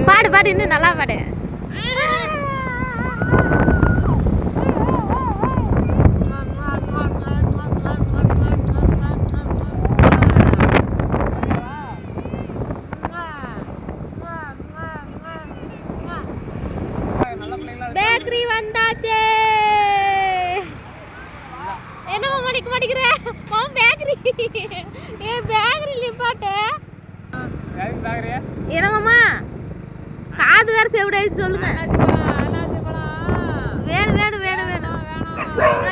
பாடு பாடு இன்னும் நல்லா பாடு. பேக்கரி வந்தாச்சே. என்ன மாமா நிக்க மாட்டேங்கிற? மாமா பேக்கரி. ஏ பேக்கரி நிப்பாட்டு. என்ன மாமா காது வேற செவிடாயிச்சு சொல்லுங்க. வேணும் வேணும் வேணும் வேணும்.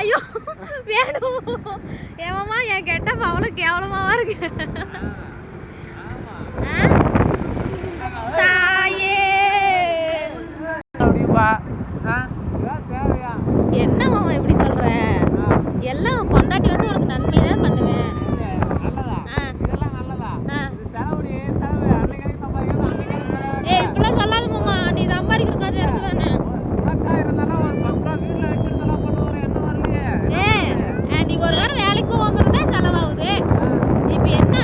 ஐயோ வேணும். ஏமாமா என் கெட்டப்ப அவ்வளோ கேவலமாவா இருக்கு. தாயே என்ன மாமா இப்படி சொல்ற? எல்லாம் பொண்டாட்டி வந்து உனக்கு நன்மை தான் பண்ணுவேன். ஏய் இப்பெல்லாம் சொல்லாத மாமா, நீ சம்பாதிக்கிறது எனக்கு தானே. நீ ஒரு வாரம் வேலைக்கு போகாம இருந்தா செலவாகுது. இப்ப என்ன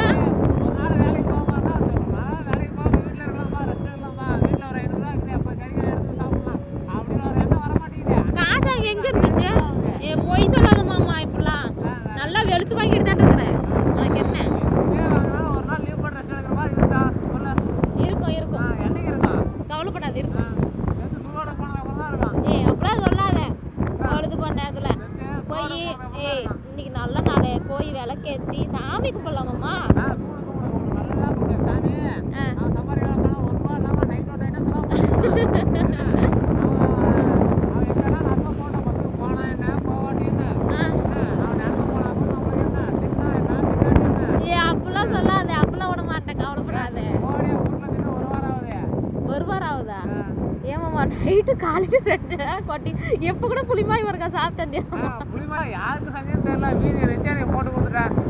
காசு அங்க எங்க இருந்துச்சு? பொய் சொல்லாத மாமா, இப்பெல்லாம் நல்லா வெளுத்து வாங்கிட்டு தான் இருக்கிறேன். உனக்கு என்ன இருக்கும் இருக்கும் கவலைப்படாது இருக்கும். ஏய் அப்படிலாம் சொல்லாத. அவ்வளவு பண்ண நேரத்துல போய் இன்னைக்கு நல்ல நாள் போய் விளக்கேத்தி சாமி கும்பிடலாமாம்மா. அப்படிலாம் சொல்லாத. அப்படிலாம் விட மாட்டேன், கவலைப்படாத. ஒரு வாரம் ஆகுதா? ஏமாமா நைட்டு காலையில 2 நேரம் கொட்டி எப்ப கூட புளிமாய் ஒருக்கா சாப்பிட்டேன்.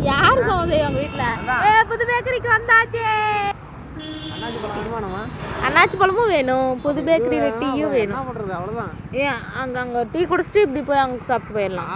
யாருக்கு ஆகுது உங்க வீட்டுல? புது பேக்கரிக்கு வந்தாச்சு. அண்ணாச்சி பழமும் வேணும், புது பேக்கரியில டீயும் வேணும். ஏன் அங்க டீ குடிச்சிட்டு இப்படி போய் அங்க சாப்பிட்டு போயிடலாம்.